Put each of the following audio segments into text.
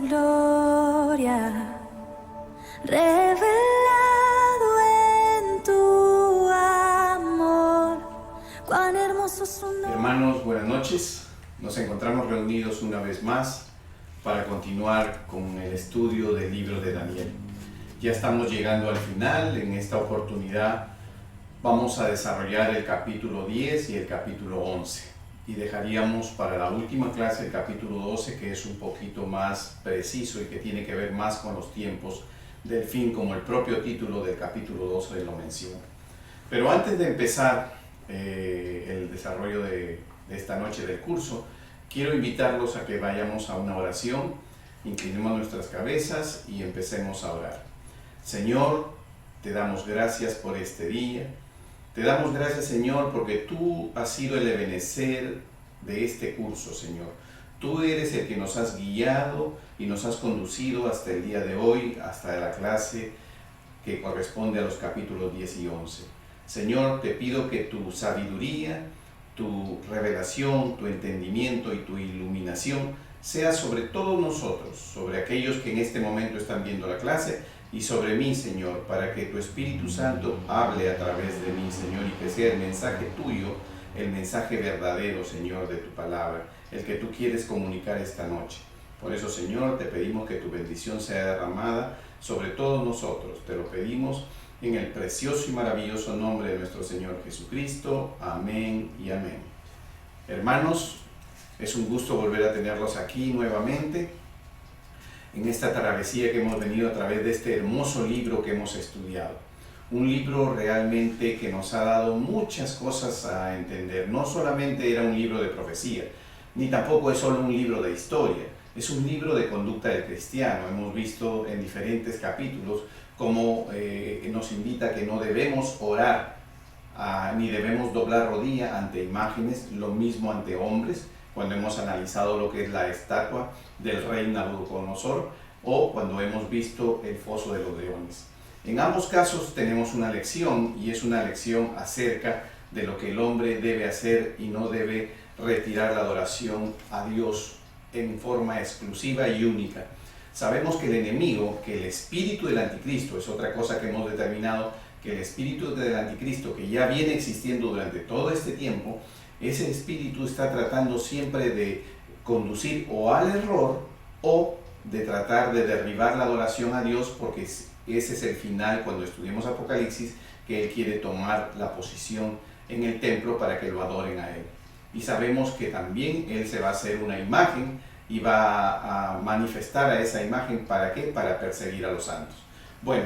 gloria, revelado en tu amor, cuán hermoso es su nombre. Hermanos, buenas noches. Nos encontramos reunidos una vez más para continuar con el estudio del libro de Daniel. Ya estamos llegando al final. En esta oportunidad vamos a desarrollar el capítulo 10 y el capítulo 11. Y dejaríamos para la última clase el capítulo 12, que es un poquito más preciso y que tiene que ver más con los tiempos del fin, como el propio título del capítulo 12 lo menciona. Pero antes de empezar el desarrollo de esta noche del curso, quiero invitarlos a que vayamos a una oración, inclinemos nuestras cabezas y empecemos a orar. Señor, te damos gracias por este día. Te damos gracias, Señor, porque tú has sido el ebenecer de este curso, Señor. Tú eres el que nos has guiado y nos has conducido hasta el día de hoy, hasta la clase que corresponde a los capítulos 10 y 11. Señor, te pido que tu sabiduría, tu revelación, tu entendimiento y tu iluminación sea sobre todos nosotros, sobre aquellos que en este momento están viendo la clase, y sobre mí, Señor, para que tu Espíritu Santo hable a través de mí, Señor, y que sea el mensaje tuyo, el mensaje verdadero, Señor, de tu palabra, el que tú quieres comunicar esta noche. Por eso, Señor, te pedimos que tu bendición sea derramada sobre todos nosotros. Te lo pedimos en el precioso y maravilloso nombre de nuestro Señor Jesucristo. Amén y amén. Hermanos, es un gusto volver a tenerlos aquí nuevamente en esta travesía que hemos venido a través de este hermoso libro que hemos estudiado. Un libro realmente que nos ha dado muchas cosas a entender. No solamente era un libro de profecía, ni tampoco es solo un libro de historia. Es un libro de conducta del cristiano. Hemos visto en diferentes capítulos cómo nos invita a que no debemos orar, ni debemos doblar rodilla ante imágenes, lo mismo ante hombres, cuando hemos analizado lo que es la estatua del rey Nabucodonosor, o cuando hemos visto el foso de los leones. En ambos casos tenemos una lección, y es una lección acerca de lo que el hombre debe hacer y no debe retirar la adoración a Dios en forma exclusiva y única. Sabemos que el enemigo, que el espíritu del anticristo, es otra cosa que hemos determinado, que el espíritu del anticristo, que ya viene existiendo durante todo este tiempo, ese espíritu está tratando siempre de conducir o al error o de tratar de derribar la adoración a Dios, porque ese es el final cuando estudiemos Apocalipsis, que Él quiere tomar la posición en el templo para que lo adoren a Él. Y sabemos que también Él se va a hacer una imagen y va a manifestar a esa imagen. ¿Para qué? Para perseguir a los santos. Bueno,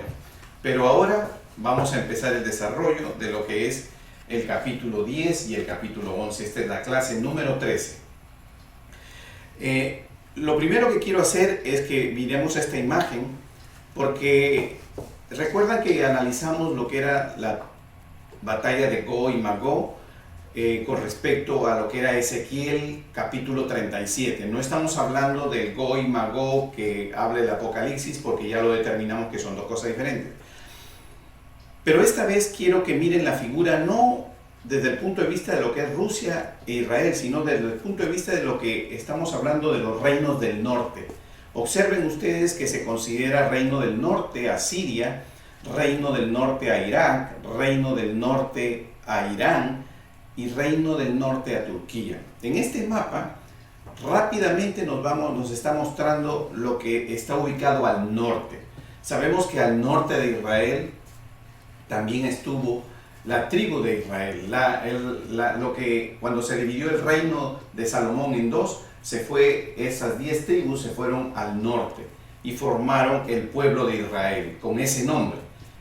pero ahora vamos a empezar el desarrollo de lo que es el capítulo 10 y el capítulo 11. Esta es la clase número 13. Lo primero que quiero hacer es que miremos esta imagen, porque recuerdan que analizamos lo que era la batalla de Gog y Magog con respecto a lo que era Ezequiel capítulo 37. No estamos hablando del Gog y Magog que habla el Apocalipsis, porque ya lo determinamos que son dos cosas diferentes. Pero esta vez quiero que miren la figura no desde el punto de vista de lo que es Rusia e Israel, sino desde el punto de vista de lo que estamos hablando de los reinos del norte. Observen ustedes que se considera reino del norte a Siria, reino del norte a Irak, reino del norte a Irán y reino del norte a Turquía. En este mapa rápidamente nos está mostrando lo que está ubicado al norte. Sabemos que al norte de Israel también estuvo la tribu de Israel, lo que cuando se dividió el reino de Salomón en dos, esas 10 tribus se fueron al norte y formaron el pueblo de Israel con ese nombre.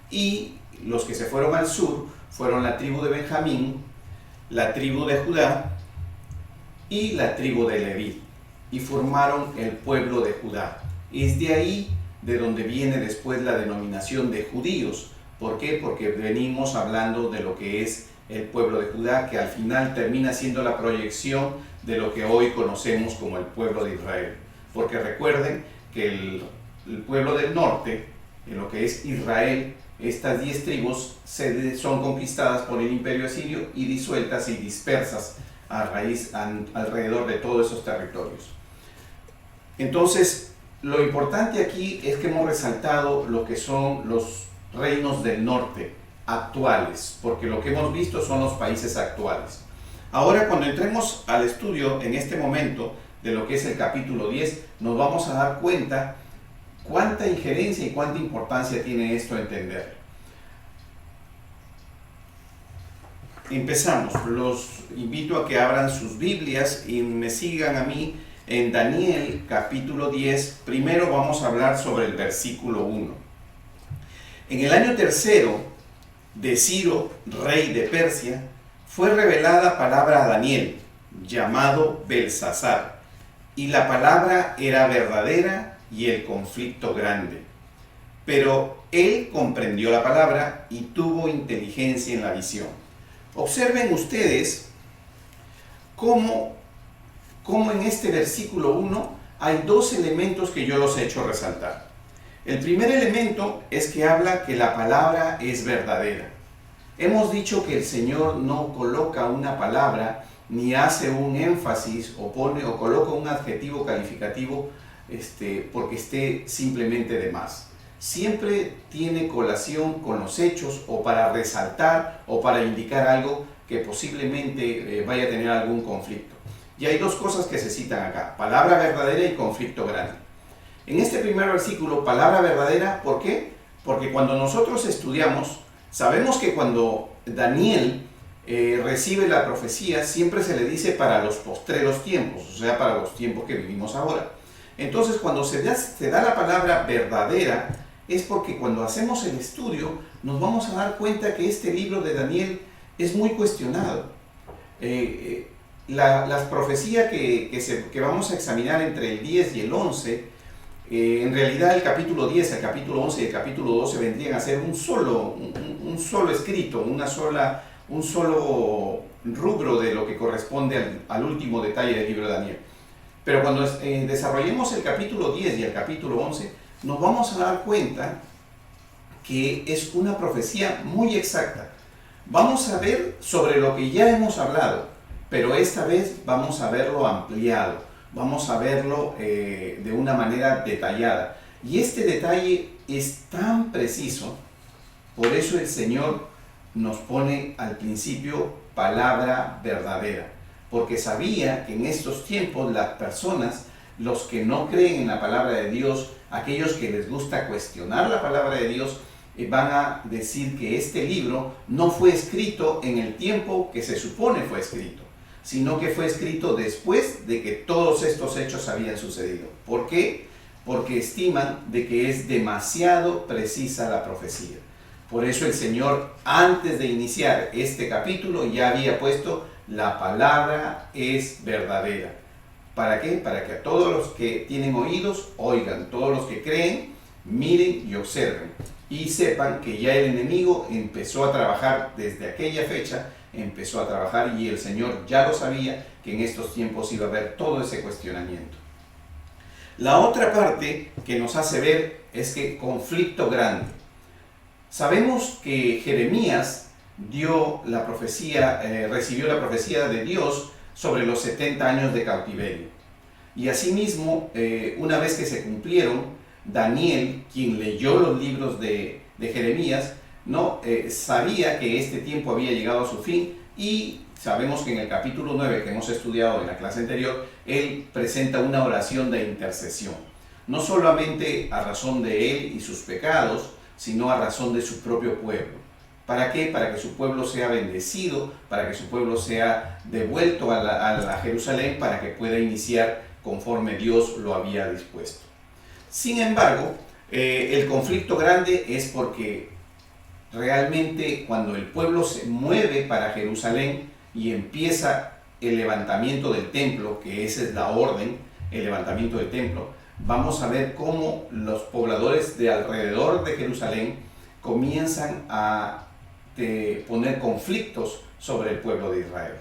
Y los que se fueron al sur fueron la tribu de Benjamín, la tribu de Judá y la tribu de Leví, y formaron el pueblo de Judá. Es de ahí de donde viene después la denominación de judíos. ¿Por qué? Porque venimos hablando de lo que es el pueblo de Judá, que al final termina siendo la proyección de lo que hoy conocemos como el pueblo de Israel. Porque recuerden que el pueblo del norte, en lo que es Israel, estas 10 tribus son conquistadas por el imperio asirio y disueltas y dispersas alrededor de todos esos territorios. Entonces, lo importante aquí es que hemos resaltado lo que son los reinos del norte actuales, porque lo que hemos visto son los países actuales. Ahora, cuando entremos al estudio en este momento de lo que es el capítulo 10, nos vamos a dar cuenta cuánta injerencia y cuánta importancia tiene esto a entender. Empezamos. Los invito a que abran sus Biblias y me sigan a mí en Daniel capítulo 10. Primero vamos a hablar sobre el versículo 1. En el año tercero de Ciro, rey de Persia, fue revelada palabra a Daniel, llamado Belsasar, y la palabra era verdadera y el conflicto grande. Pero él comprendió la palabra y tuvo inteligencia en la visión. Observen ustedes cómo en este versículo 1 hay dos elementos que yo los he hecho resaltar. El primer elemento es que habla que la palabra es verdadera. Hemos dicho que el Señor no coloca una palabra ni hace un énfasis o coloca un adjetivo calificativo porque esté simplemente de más. Siempre tiene colación con los hechos o para resaltar o para indicar algo que posiblemente vaya a tener algún conflicto. Y hay dos cosas que se citan acá, palabra verdadera y conflicto grande. En este primer versículo, palabra verdadera, ¿por qué? Porque cuando nosotros estudiamos, sabemos que cuando Daniel recibe la profecía, siempre se le dice para los postreros tiempos, o sea, para los tiempos que vivimos ahora. Entonces, cuando se da la palabra verdadera, es porque cuando hacemos el estudio, nos vamos a dar cuenta que este libro de Daniel es muy cuestionado. Las profecías que vamos a examinar entre el 10 y el 11, en realidad el capítulo 10, el capítulo 11 y el capítulo 12 vendrían a ser un solo escrito, un solo rubro de lo que corresponde al último detalle del libro de Daniel. Pero cuando desarrollemos el capítulo 10 y el capítulo 11, nos vamos a dar cuenta que es una profecía muy exacta. Vamos a ver sobre lo que ya hemos hablado, pero esta vez vamos a verlo ampliado, vamos a verlo de una manera detallada. Y este detalle es tan preciso, por eso el Señor nos pone al principio palabra verdadera, porque sabía que en estos tiempos las personas, los que no creen en la palabra de Dios, aquellos que les gusta cuestionar la palabra de Dios, van a decir que este libro no fue escrito en el tiempo que se supone fue escrito, sino que fue escrito después de que todos estos hechos habían sucedido. ¿Por qué? Porque estiman de que es demasiado precisa la profecía. Por eso el Señor, antes de iniciar este capítulo, ya había puesto la palabra es verdadera. ¿Para qué? Para que a todos los que tienen oídos oigan, todos los que creen miren y observen y sepan que ya el enemigo empezó a trabajar desde aquella fecha, empezó a trabajar y el Señor ya lo sabía que en estos tiempos iba a haber todo ese cuestionamiento. La otra parte que nos hace ver es que conflicto grande. Sabemos que Jeremías dio la profecía, recibió la profecía de Dios sobre los 70 años de cautiverio. Y asimismo, una vez que se cumplieron, Daniel, quien leyó los libros de Jeremías, sabía que este tiempo había llegado a su fin y sabemos que en el capítulo 9 que hemos estudiado en la clase anterior, él presenta una oración de intercesión. No solamente a razón de él y sus pecados, sino a razón de su propio pueblo. ¿Para qué? Para que su pueblo sea bendecido, para que su pueblo sea devuelto a Jerusalén, para que pueda iniciar conforme Dios lo había dispuesto. Sin embargo, el conflicto grande es porque realmente cuando el pueblo se mueve para Jerusalén y empieza el levantamiento del templo, que esa es la orden, el levantamiento del templo, vamos a ver cómo los pobladores de alrededor de Jerusalén comienzan a poner conflictos sobre el pueblo de Israel.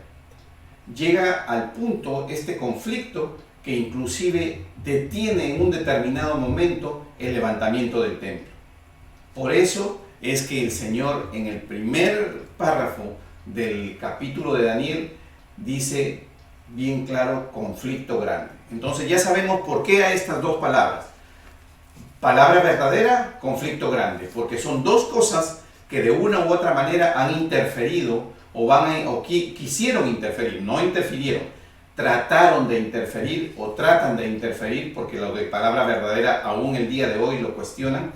Llega al punto este conflicto que inclusive detiene en un determinado momento el levantamiento del templo. Por eso es que el Señor en el primer párrafo del capítulo de Daniel dice bien claro conflicto grande. Entonces ya sabemos por qué a estas dos palabras. Palabra verdadera, conflicto grande, porque son dos cosas que de una u otra manera han interferido quisieron interferir, no interfirieron, trataron de interferir o tratan de interferir, porque lo de palabra verdadera aún el día de hoy lo cuestionan,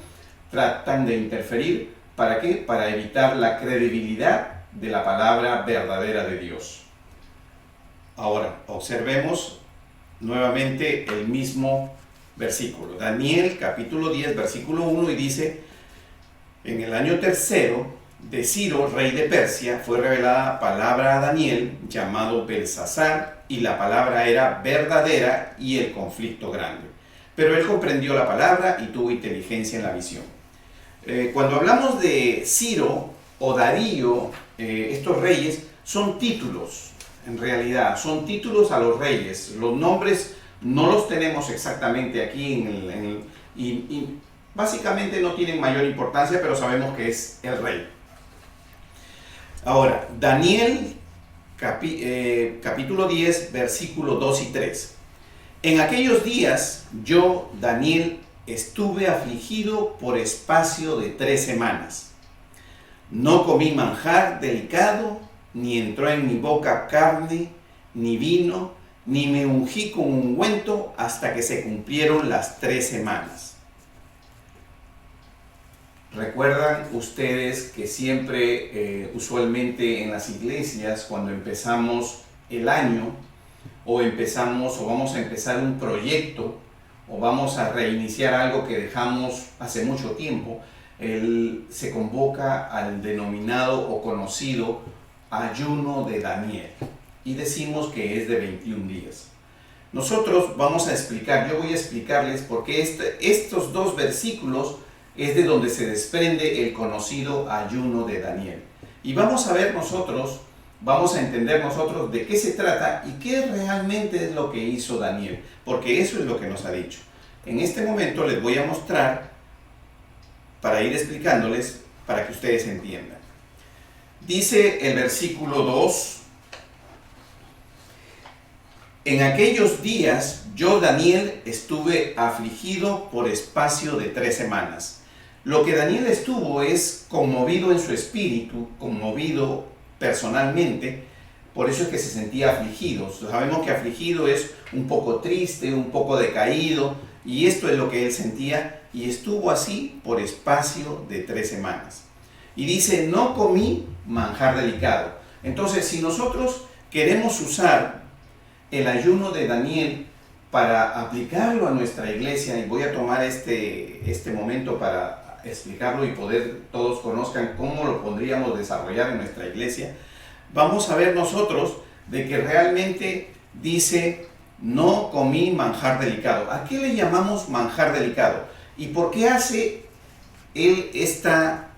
tratan de interferir, ¿para qué? Para evitar la credibilidad de la palabra verdadera de Dios. Ahora, observemos nuevamente el mismo versículo. Daniel capítulo 10, versículo 1, y dice: en el año tercero de Ciro, rey de Persia, fue revelada palabra a Daniel, llamado Belsasar, y la palabra era verdadera y el conflicto grande. Pero él comprendió la palabra y tuvo inteligencia en la visión. Cuando hablamos de Ciro o Darío, estos reyes son títulos, en realidad, son títulos a los reyes. Los nombres no los tenemos exactamente aquí y básicamente no tienen mayor importancia, pero sabemos que es el rey. Ahora, Daniel capítulo 10, versículos 2 y 3. En aquellos días yo, Daniel, estuve afligido por espacio de 3 semanas. No comí manjar delicado, ni entró en mi boca carne, ni vino, ni me ungí con ungüento hasta que se cumplieron las 3 semanas. ¿Recuerdan ustedes que siempre, usualmente en las iglesias, cuando empezamos el año, o vamos a empezar un proyecto, o vamos a reiniciar algo que dejamos hace mucho tiempo, se convoca al denominado o conocido ayuno de Daniel, y decimos que es de 21 días. Nosotros vamos a explicar, yo voy a explicarles por qué estos dos versículos es de donde se desprende el conocido ayuno de Daniel. Y vamos a ver nosotros, vamos a entender nosotros de qué se trata y qué realmente es lo que hizo Daniel, porque eso es lo que nos ha dicho. En este momento les voy a mostrar, para ir explicándoles, para que ustedes entiendan. Dice el versículo 2: en aquellos días yo, Daniel, estuve afligido por espacio de 3 semanas. Lo que Daniel estuvo es conmovido en su espíritu, conmovido personalmente, por eso es que se sentía afligido. Sabemos que afligido es un poco triste, un poco decaído, y esto es lo que él sentía, y estuvo así por espacio de 3 semanas. Y dice: no comí manjar delicado. Entonces, si nosotros queremos usar el ayuno de Daniel para aplicarlo a nuestra iglesia, y voy a tomar este momento para explicarlo y poder todos conozcan cómo lo podríamos desarrollar en nuestra iglesia, vamos a ver nosotros de que realmente dice: no comí manjar delicado. ¿A qué le llamamos manjar delicado? ¿Y por qué hace él esta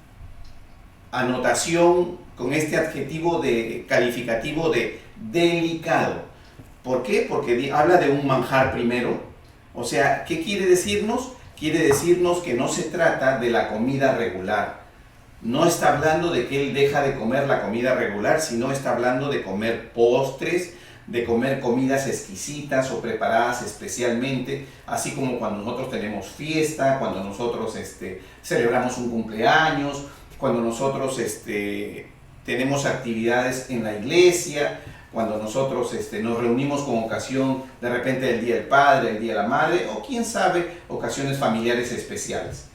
anotación con este adjetivo calificativo de delicado? ¿Por qué? Porque habla de un manjar primero. O sea, ¿qué quiere decirnos? Quiere decirnos que no se trata de la comida regular. No está hablando de que él deja de comer la comida regular, sino está hablando de comer postres, de comer comidas exquisitas o preparadas especialmente, así como cuando nosotros tenemos fiesta, cuando nosotros celebramos un cumpleaños, cuando nosotros tenemos actividades en la iglesia, cuando nosotros nos reunimos con ocasión de repente del Día del Padre, el Día de la Madre, o quién sabe, ocasiones familiares especiales.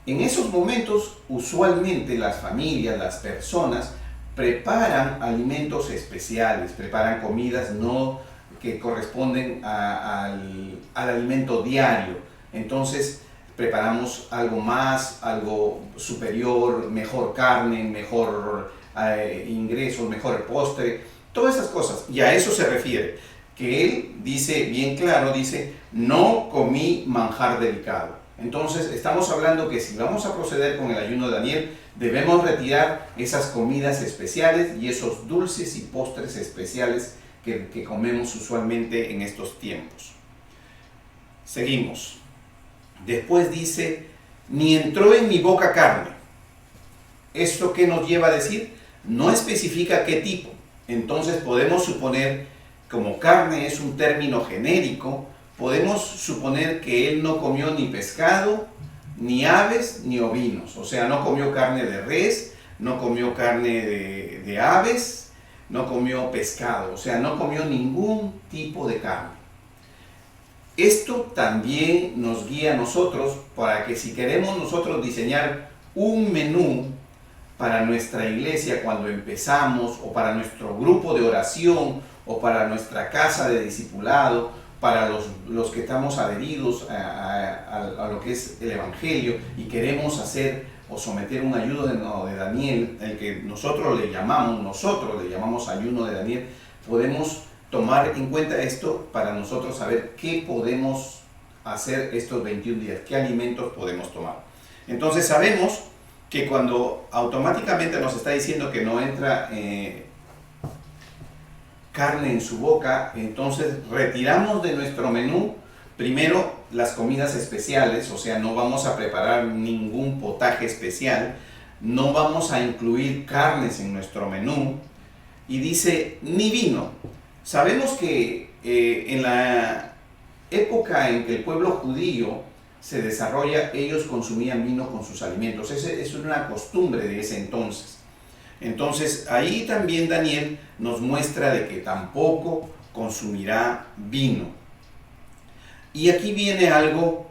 En esos momentos, usualmente las familias, las personas, preparan alimentos especiales, preparan comidas no que corresponden al alimento diario. Entonces, preparamos algo más, algo superior, mejor carne, mejor ingresos, mejor postre, todas esas cosas. Y a eso se refiere, que él dice bien claro, dice: no comí manjar delicado. Entonces estamos hablando que si vamos a proceder con el ayuno de Daniel, debemos retirar esas comidas especiales y esos dulces y postres especiales que comemos usualmente en estos tiempos. Seguimos. Después dice: ni entró en mi boca carne. ¿Esto qué nos lleva a decir? No especifica qué tipo. Entonces podemos suponer, como carne es un término genérico, podemos suponer que él no comió ni pescado, ni aves, ni ovinos. O sea, no comió carne de res, no comió carne de aves, no comió pescado. O sea, no comió ningún tipo de carne. Esto también nos guía a nosotros para que si queremos nosotros diseñar un menú para nuestra iglesia cuando empezamos, o para nuestro grupo de oración, o para nuestra casa de discipulado, para los que estamos adheridos a lo que es el Evangelio y queremos hacer o someter un ayuno de Daniel, el que nosotros le llamamos ayuno de Daniel, podemos tomar en cuenta esto para nosotros saber qué podemos hacer estos 21 días, qué alimentos podemos tomar. Entonces sabemos que cuando automáticamente nos está diciendo que no entra carne en su boca, entonces retiramos de nuestro menú primero las comidas especiales, o sea, no vamos a preparar ningún potaje especial, no vamos a incluir carnes en nuestro menú, y dice ni vino. Sabemos que en la época en que el pueblo judío se desarrolla, ellos consumían vino con sus alimentos. Esa es una costumbre de ese entonces. Entonces ahí también Daniel nos muestra de que tampoco consumirá vino. Y aquí viene algo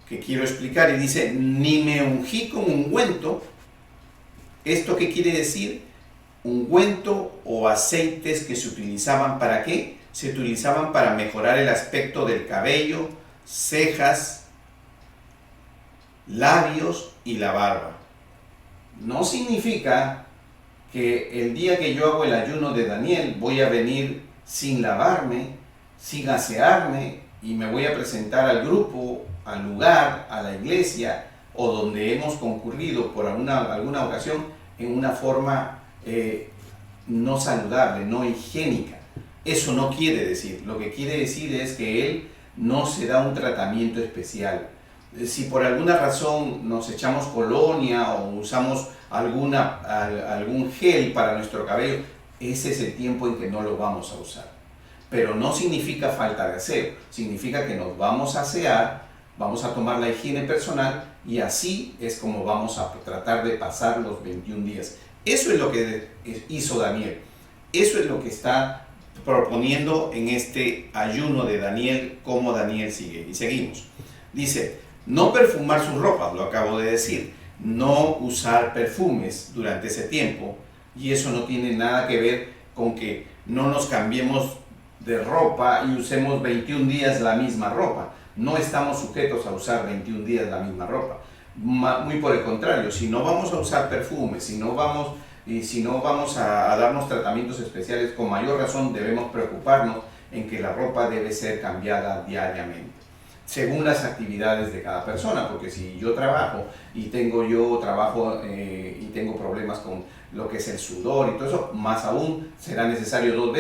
que quiero explicar y dice, ni me ungí con ungüento. ¿Esto qué quiere decir? Ungüento o aceites que se utilizaban ¿para qué? Se utilizaban para mejorar el aspecto del cabello, cejas, labios y la barba. No significa que el día que yo hago el ayuno de Daniel voy a venir sin lavarme, sin asearme y me voy a presentar al grupo, al lugar, a la iglesia o donde hemos concurrido por alguna ocasión en una forma no saludable, no higiénica. Eso no quiere decir. Lo que quiere decir es que él no se da un tratamiento especial. Si por alguna razón nos echamos colonia o usamos algún gel para nuestro cabello, ese es el tiempo en que no lo vamos a usar. Pero no significa falta de aseo, significa que nos vamos a asear, vamos a tomar la higiene personal y así es como vamos a tratar de pasar los 21 días. Eso es lo que hizo Daniel, eso es lo que está proponiendo en este ayuno de Daniel, como Daniel sigue. Y seguimos. Dice, no perfumar sus ropas, lo acabo de decir, no usar perfumes durante ese tiempo, y eso no tiene nada que ver con que no nos cambiemos de ropa y usemos 21 días la misma ropa. No estamos sujetos a usar 21 días la misma ropa. Muy por el contrario, si no vamos a usar perfumes, si no vamos a darnos tratamientos especiales, con mayor razón debemos preocuparnos en que la ropa debe ser cambiada diariamente, según las actividades de cada persona, porque si yo trabajo y tengo problemas con lo que es el sudor y todo eso, más aún será necesario dos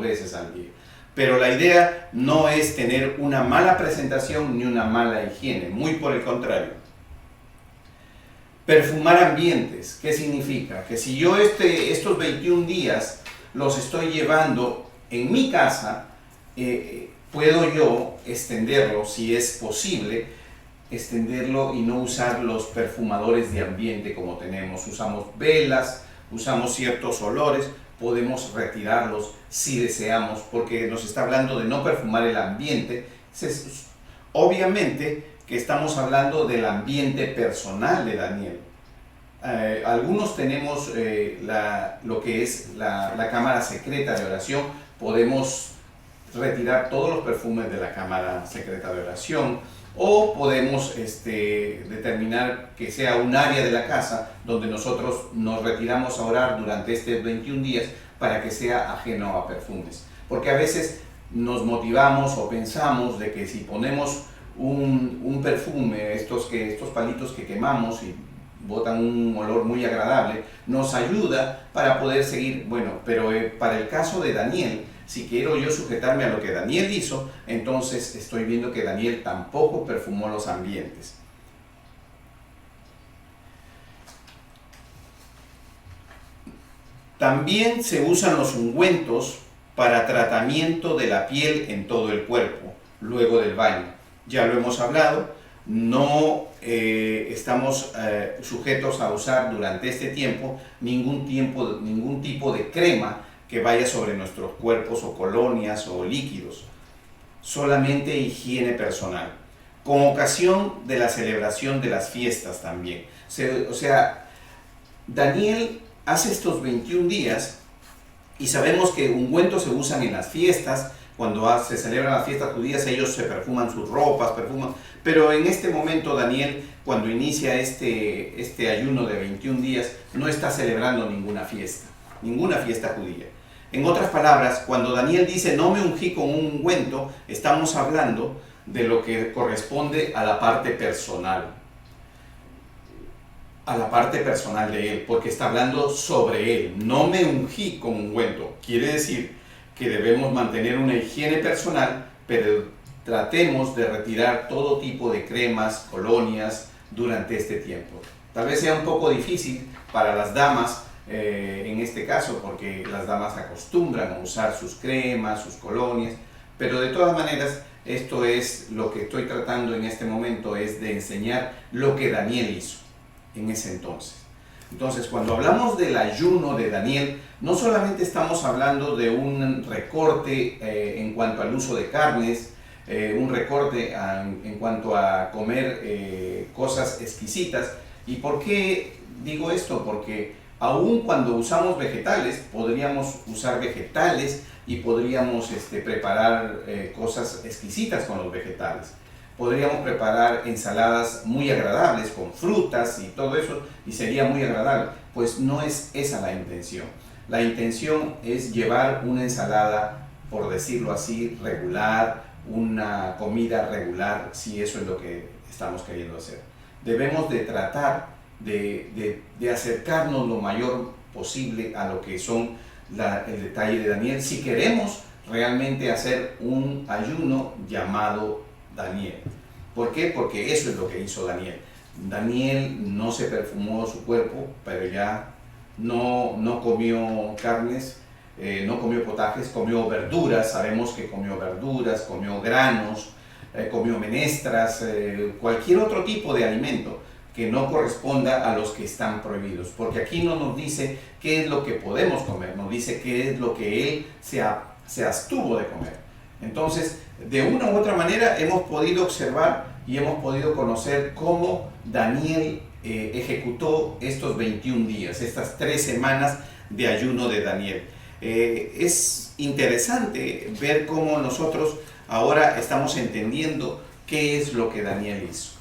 veces al día. Pero la idea no es tener una mala presentación ni una mala higiene, muy por el contrario. Perfumar ambientes, ¿qué significa? Que si yo estos 21 días los estoy llevando en mi casa, puedo yo extenderlo, si es posible, extenderlo y no usar los perfumadores de ambiente como tenemos. Usamos velas, usamos ciertos olores, podemos retirarlos si deseamos, porque nos está hablando de no perfumar el ambiente. Obviamente que estamos hablando del ambiente personal de Daniel. Algunos tenemos lo que es la cámara secreta de oración, podemos retirar todos los perfumes de la cámara secreta de oración, o podemos determinar que sea un área de la casa donde nosotros nos retiramos a orar durante estos 21 días para que sea ajeno a perfumes. Porque a veces nos motivamos o pensamos de que si ponemos un perfume, estos palitos que quemamos y botan un olor muy agradable, nos ayuda para poder seguir. Bueno, pero para el caso de Daniel, si quiero yo sujetarme a lo que Daniel hizo, entonces estoy viendo que Daniel tampoco perfumó los ambientes. También se usan los ungüentos para tratamiento de la piel en todo el cuerpo. luego del baño. Ya lo hemos hablado, no estamos sujetos a usar durante este tiempo ningún tipo de crema que vaya sobre nuestros cuerpos o colonias o líquidos, solamente higiene personal, con ocasión de la celebración de las fiestas también. O sea, Daniel hace estos 21 días y sabemos que ungüentos se usan en las fiestas. Cuando se celebran las fiestas judías, ellos se perfuman sus ropas, pero en este momento Daniel, cuando inicia este ayuno de 21 días, no está celebrando ninguna fiesta judía. En otras palabras, cuando Daniel dice no me ungí con un ungüento, estamos hablando de lo que corresponde a la parte personal. A la parte personal de él, porque está hablando sobre él. No me ungí con ungüento. Quiere decir que debemos mantener una higiene personal, pero tratemos de retirar todo tipo de cremas, colonias durante este tiempo. Tal vez sea un poco difícil para las damas en este caso, porque las damas acostumbran a usar sus cremas, sus colonias, pero de todas maneras esto es lo que estoy tratando en este momento, es de enseñar lo que Daniel hizo en ese entonces. Entonces, cuando hablamos del ayuno de Daniel, no solamente estamos hablando de un recorte en cuanto al uso de carnes, un recorte en cuanto a comer cosas exquisitas. ¿Y por qué digo esto? Porque aun cuando usamos vegetales, podríamos usar vegetales y podríamos preparar cosas exquisitas con los vegetales. Podríamos preparar ensaladas muy agradables con frutas y todo eso, y sería muy agradable. Pues no es esa la intención. La intención es llevar una ensalada, por decirlo así, regular, una comida regular, si eso es lo que estamos queriendo hacer. Debemos de tratar de acercarnos lo mayor posible a lo que son el detalle de Daniel, si queremos realmente hacer un ayuno llamado Daniel. ¿Por qué? Porque eso es lo que hizo Daniel. Daniel no se perfumó su cuerpo, pero ya no comió carnes, no comió potajes, comió verduras. Sabemos que comió verduras, comió granos, comió menestras, cualquier otro tipo de alimento que no corresponda a los que están prohibidos. Porque aquí no nos dice qué es lo que podemos comer, nos dice qué es lo que él se abstuvo de comer. Entonces, de una u otra manera hemos podido observar y hemos podido conocer cómo Daniel ejecutó estos 21 días, estas 3 semanas de ayuno de Daniel. Es interesante ver cómo nosotros ahora estamos entendiendo qué es lo que Daniel hizo.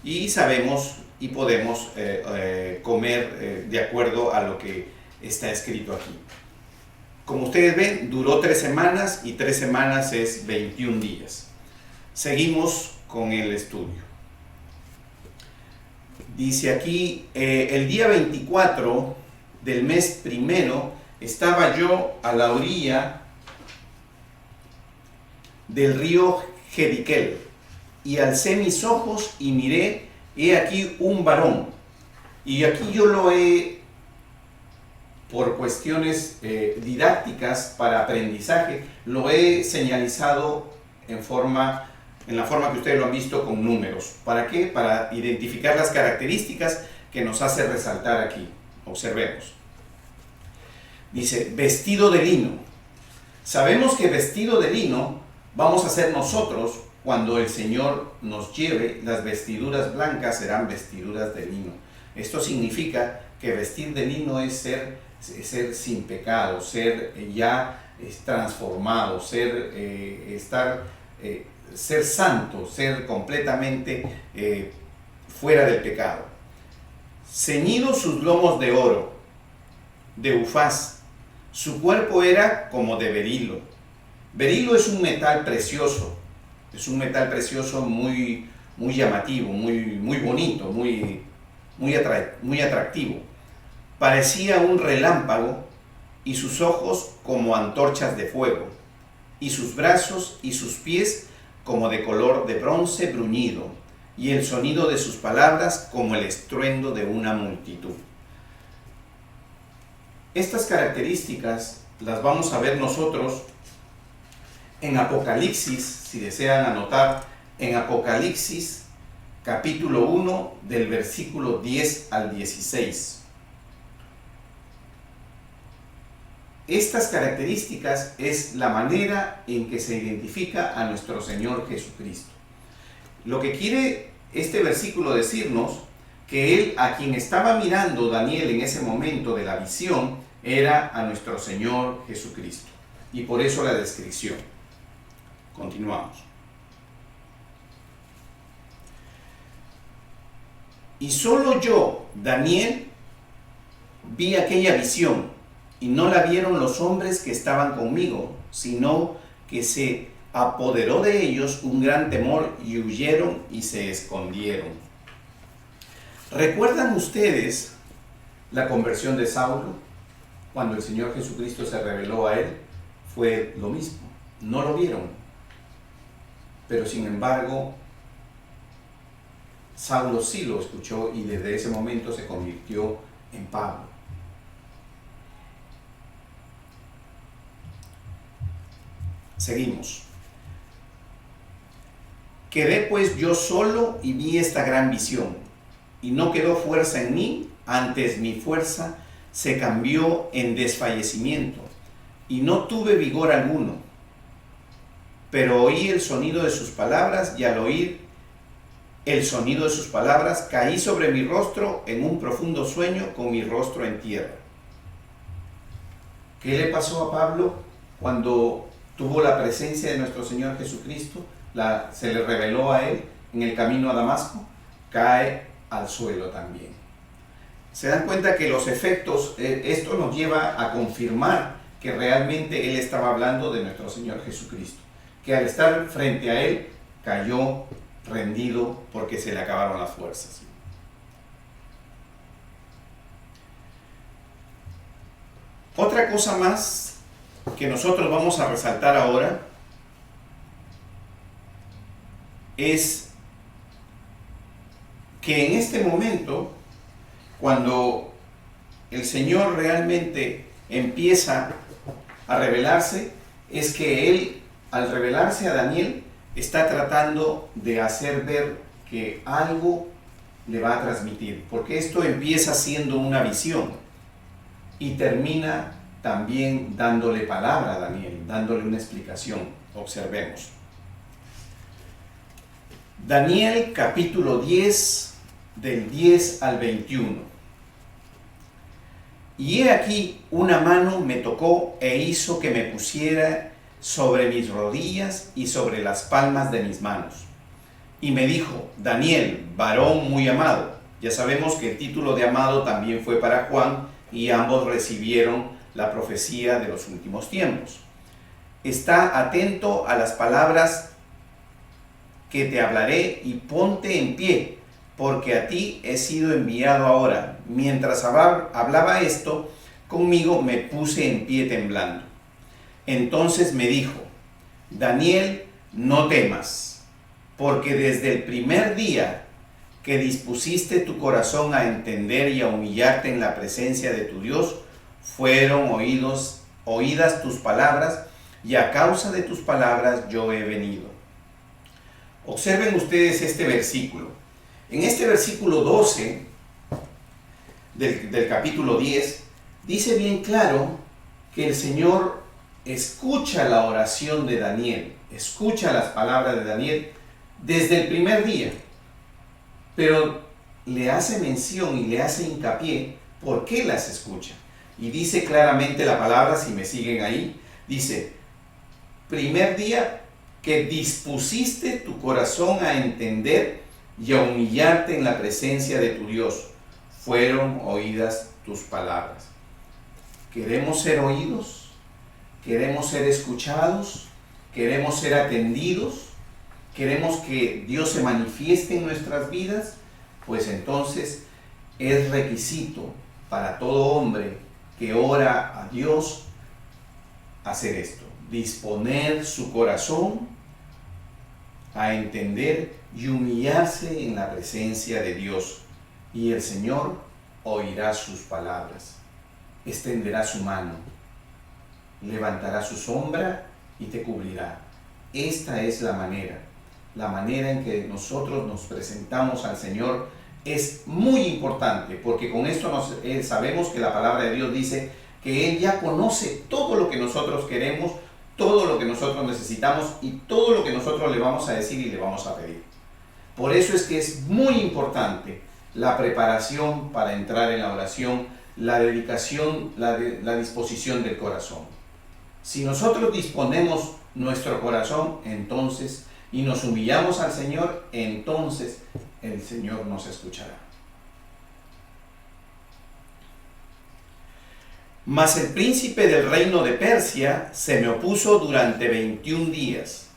Y sabemos y podemos comer de acuerdo a lo que está escrito aquí. Como ustedes ven, duró 3 semanas y 3 semanas es 21 días. Seguimos con el estudio. Dice aquí, el día 24 del mes primero estaba yo a la orilla del río Jediquel y alcé mis ojos y miré, he aquí un varón. Y aquí yo lo he, por cuestiones didácticas para aprendizaje, lo he señalizado en la forma que ustedes lo han visto con números. ¿Para qué? Para identificar las características que nos hace resaltar aquí. Observemos. Dice, vestido de lino. Sabemos que vestido de lino vamos a ser nosotros cuando el Señor nos lleve. Las vestiduras blancas serán vestiduras de lino. Esto significa que vestir de lino es ser sin pecado, ser ya transformado, ser santo, ser completamente fuera del pecado. Ceñidos sus lomos de oro, de ufaz, su cuerpo era como de berilo. Berilo es un metal precioso, muy llamativo, muy bonito, muy atractivo. Parecía un relámpago y sus ojos como antorchas de fuego, y sus brazos y sus pies como de color de bronce bruñido, y el sonido de sus palabras como el estruendo de una multitud. Estas características las vamos a ver nosotros en Apocalipsis, si desean anotar, en Apocalipsis capítulo 1 del versículo 10 al 16. Estas características es la manera en que se identifica a nuestro Señor Jesucristo. Lo que quiere este versículo decirnos, que él, a quien estaba mirando Daniel en ese momento de la visión, era a nuestro Señor Jesucristo. Y por eso la descripción. Continuamos. Y solo yo, Daniel, vi aquella visión, y no la vieron los hombres que estaban conmigo, sino que se apoderó de ellos un gran temor y huyeron y se escondieron. ¿Recuerdan ustedes la conversión de Saulo? Cuando el Señor Jesucristo se reveló a él, fue lo mismo. No lo vieron. Pero sin embargo, Saulo sí lo escuchó y desde ese momento se convirtió en Pablo. Seguimos. Quedé pues yo solo y vi esta gran visión, y no quedó fuerza en mí, antes mi fuerza se cambió en desfallecimiento, y no tuve vigor alguno. Pero oí el sonido de sus palabras, y al oír el sonido de sus palabras, caí sobre mi rostro en un profundo sueño con mi rostro en tierra. ¿Qué le pasó a Pablo cuando tuvo la presencia de nuestro Señor Jesucristo? Se le reveló a él en el camino a Damasco. Cae al suelo también. Se dan cuenta que los efectos, esto nos lleva a confirmar que realmente él estaba hablando de nuestro Señor Jesucristo, que al estar frente a él cayó rendido porque se le acabaron las fuerzas. Otra cosa más que nosotros vamos a resaltar ahora es que en este momento, cuando el Señor realmente empieza a revelarse, es que Él, al revelarse a Daniel, está tratando de hacer ver que algo le va a transmitir, porque esto empieza siendo una visión y termina también dándole palabra a Daniel, dándole una explicación. Observemos. Daniel capítulo 10, del 10 al 21. Y he aquí una mano me tocó e hizo que me pusiera sobre mis rodillas y sobre las palmas de mis manos. Y me dijo: Daniel, varón muy amado. Ya sabemos que el título de amado también fue para Juan, y ambos recibieron la profecía de los últimos tiempos. Está atento a las palabras que te hablaré y ponte en pie, porque a ti he sido enviado ahora. Mientras hablaba esto conmigo, me puse en pie temblando. Entonces me dijo: Daniel, no temas, porque desde el primer día que dispusiste tu corazón a entender y a humillarte en la presencia de tu Dios, fueron oídas tus palabras, y a causa de tus palabras yo he venido. Observen ustedes este versículo. En este versículo 12 del capítulo 10, dice bien claro que el Señor escucha la oración de Daniel, escucha las palabras de Daniel desde el primer día, pero le hace mención y le hace hincapié por qué las escucha. Y dice claramente la palabra, si me siguen ahí, dice: primer día que dispusiste tu corazón a entender y a humillarte en la presencia de tu Dios, fueron oídas tus palabras. ¿Queremos ser oídos? ¿Queremos ser escuchados? ¿Queremos ser atendidos? ¿Queremos que Dios se manifieste en nuestras vidas? Pues entonces es requisito para todo hombre que ora a Dios hacer esto: disponer su corazón a entender y humillarse en la presencia de Dios, y el Señor oirá sus palabras, extenderá su mano, levantará su sombra y te cubrirá. esta es la manera en que nosotros nos presentamos al Señor es muy importante, porque con esto sabemos que la palabra de Dios dice que Él ya conoce todo lo que nosotros queremos, todo lo que nosotros necesitamos y todo lo que nosotros le vamos a decir y le vamos a pedir. Por eso es que es muy importante la preparación para entrar en la oración, la dedicación, la disposición del corazón. Si nosotros disponemos nuestro corazón, entonces, y nos humillamos al Señor, entonces el Señor nos escuchará. Mas el príncipe del reino de Persia se me opuso durante 21 días.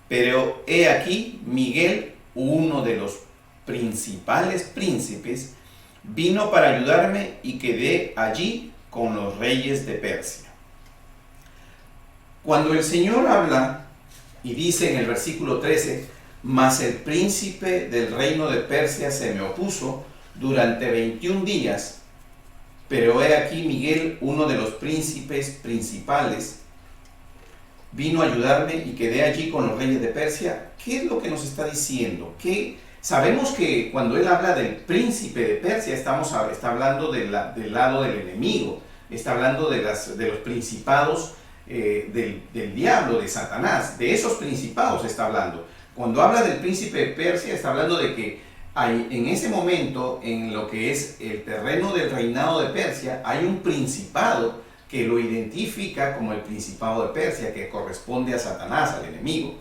Pero he aquí, Miguel, uno de los principales príncipes, vino para ayudarme y quedé allí con los reyes de Persia. Cuando el Señor habla y dice en el versículo 13, mas el príncipe del reino de Persia se me opuso durante 21 días, pero he aquí Miguel, uno de los príncipes principales, vino a ayudarme y quedé allí con los reyes de Persia. ¿Qué es lo que nos está diciendo? Sabemos que cuando él habla del príncipe de Persia, está hablando del lado del enemigo, está hablando de los principados del diablo, de Satanás, de esos principados está hablando. Cuando habla del príncipe de Persia, está hablando de que en ese momento, en lo que es el terreno del reinado de Persia, hay un principado que lo identifica como el principado de Persia, que corresponde a Satanás, al enemigo.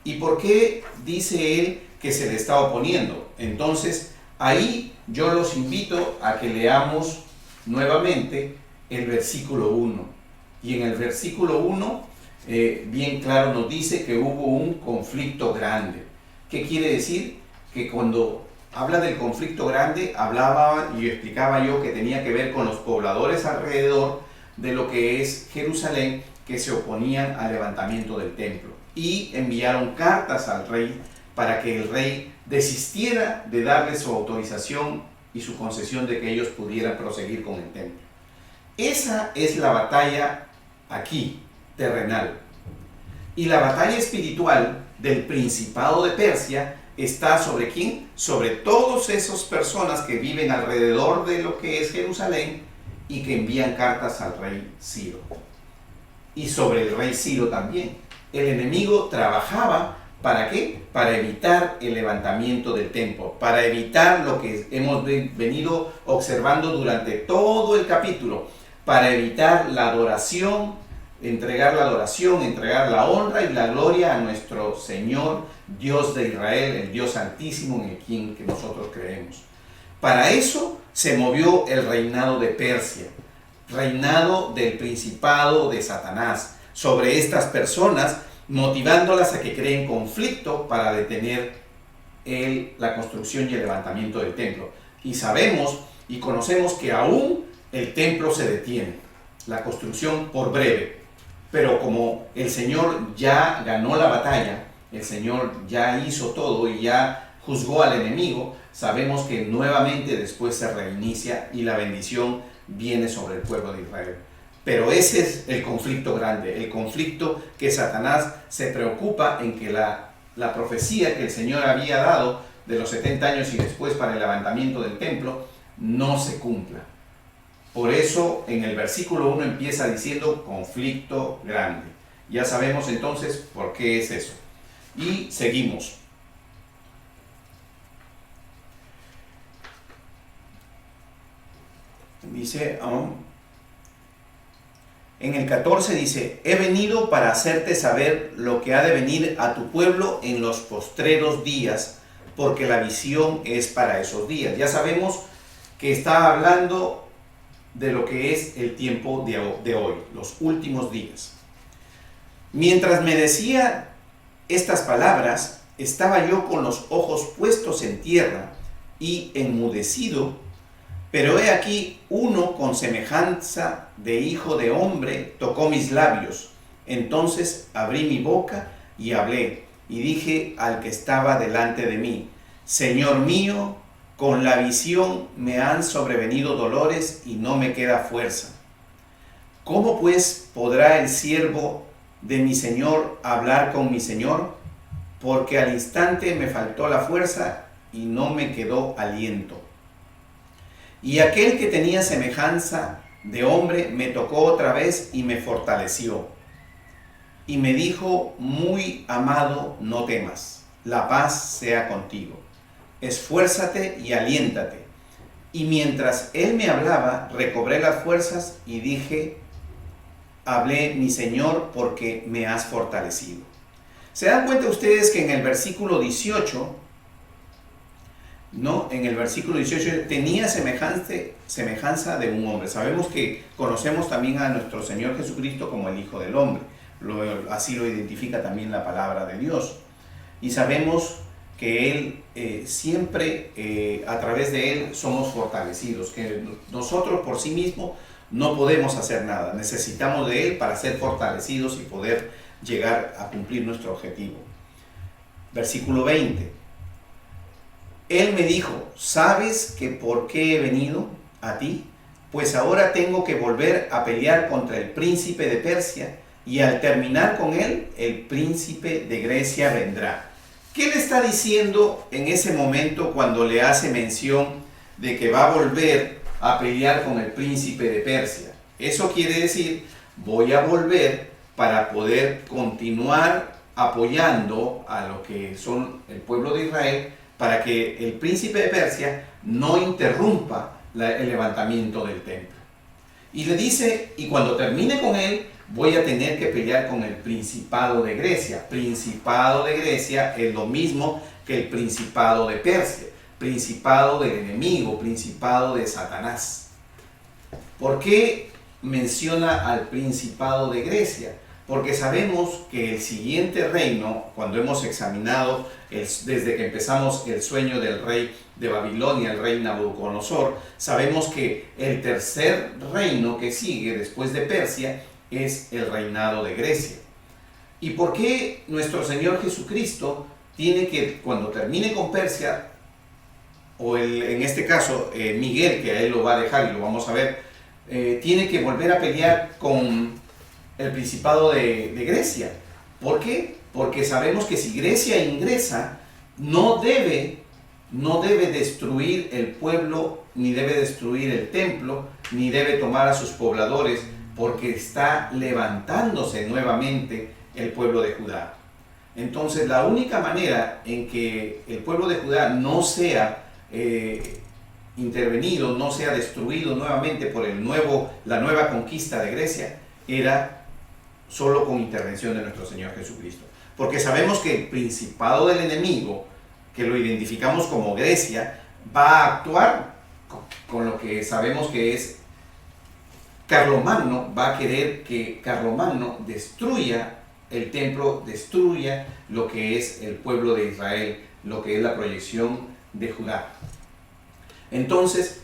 ¿Y por qué dice él que se le está oponiendo? Entonces, ahí yo los invito a que leamos nuevamente el versículo 1. Y en el versículo 1, bien claro nos dice que hubo un conflicto grande. ¿Qué quiere decir? Que cuando habla del conflicto grande, hablaba y explicaba yo que tenía que ver con los pobladores alrededor de lo que es Jerusalén, que se oponían al levantamiento del templo. Y enviaron cartas al rey para que el rey desistiera de darle su autorización y su concesión de que ellos pudieran proseguir con el templo. Esa es la batalla aquí, terrenal. Y la batalla espiritual del principado de Persia está sobre ¿quién? Sobre todas esas personas que viven alrededor de lo que es Jerusalén y que envían cartas al rey Ciro. Y sobre el rey Ciro también. El enemigo trabajaba ¿para qué? Para evitar el levantamiento del templo, para evitar lo que hemos venido observando durante todo el capítulo, para evitar la adoración, entregar la honra y la gloria a nuestro Señor, Dios de Israel, el Dios Santísimo en el quien que nosotros creemos. Para eso se movió el reinado de Persia, reinado del principado de Satanás, sobre estas personas, motivándolas a que creen conflicto para detener la construcción y el levantamiento del templo. Y sabemos y conocemos que aún el templo se detiene, la construcción por breve. Pero como el Señor ya ganó la batalla, el Señor ya hizo todo y ya juzgó al enemigo, sabemos que nuevamente después se reinicia y la bendición viene sobre el pueblo de Israel. Pero ese es el conflicto grande, el conflicto que Satanás se preocupa en que la profecía que el Señor había dado de los 70 años y después para el levantamiento del templo no se cumpla. Por eso en el versículo 1 empieza diciendo conflicto grande. Ya sabemos entonces por qué es eso. Y seguimos. Dice, en el 14 dice, he venido para hacerte saber lo que ha de venir a tu pueblo en los postreros días, porque la visión es para esos días. Ya sabemos que está hablando de lo que es el tiempo de hoy, los últimos días. Mientras me decía estas palabras, estaba yo con los ojos puestos en tierra y enmudecido, pero he aquí uno con semejanza de hijo de hombre tocó mis labios. Entonces abrí mi boca y hablé, y dije al que estaba delante de mí, Señor mío, con la visión me han sobrevenido dolores y no me queda fuerza. ¿Cómo pues podrá el siervo de mi señor hablar con mi señor, porque al instante me faltó la fuerza y no me quedó aliento. Y aquel que tenía semejanza de hombre me tocó otra vez y me fortaleció. Y me dijo: muy amado, no temas, la paz sea contigo. Esfuérzate y aliéntate. Y mientras él me hablaba, recobré las fuerzas y dije: hablé, mi Señor, porque me has fortalecido. ¿Se dan cuenta ustedes que en el versículo 18, ¿no? En el versículo 18 tenía semejanza de un hombre. Sabemos que conocemos también a nuestro Señor Jesucristo como el Hijo del Hombre. Así lo identifica también la palabra de Dios. Y sabemos que Él siempre, a través de Él, somos fortalecidos. Que nosotros por sí mismos no podemos hacer nada. Necesitamos de Él para ser fortalecidos y poder llegar a cumplir nuestro objetivo. Versículo 20. Él me dijo: ¿sabes que por qué he venido a ti? Pues ahora tengo que volver a pelear contra el príncipe de Persia, y al terminar con él, el príncipe de Grecia vendrá. ¿Qué le está diciendo en ese momento cuando le hace mención de que va a volver a pelear con el príncipe de Persia? Eso quiere decir: voy a volver para poder continuar apoyando a lo que son el pueblo de Israel, para que el príncipe de Persia no interrumpa el levantamiento del templo. Y le dice: y cuando termine con él, voy a tener que pelear con el principado de Grecia. Principado de Grecia es lo mismo que el principado de Persia, principado del enemigo, principado de Satanás. ¿Por qué menciona al principado de Grecia? Porque sabemos que el siguiente reino, cuando hemos examinado desde que empezamos el sueño del rey de Babilonia, el rey Nabucodonosor, sabemos que el tercer reino que sigue después de Persia es el reinado de Grecia. ¿Y por qué nuestro Señor Jesucristo tiene que, cuando termine con Persia, o en este caso Miguel, que a él lo va a dejar y lo vamos a ver, tiene que volver a pelear con el principado de Grecia? ¿Por qué? Porque sabemos que si Grecia ingresa, no debe destruir el pueblo, ni debe destruir el templo, ni debe tomar a sus pobladores, porque está levantándose nuevamente el pueblo de Judá. Entonces, la única manera en que el pueblo de Judá no sea intervenido, no sea destruido nuevamente por la nueva conquista de Grecia, era solo con intervención de nuestro Señor Jesucristo. Porque sabemos que el principado del enemigo, que lo identificamos como Grecia, va a actuar con lo que sabemos que es Carlomagno. Va a querer que Carlomagno destruya el templo, destruya lo que es el pueblo de Israel, lo que es la proyección de Judá. Entonces,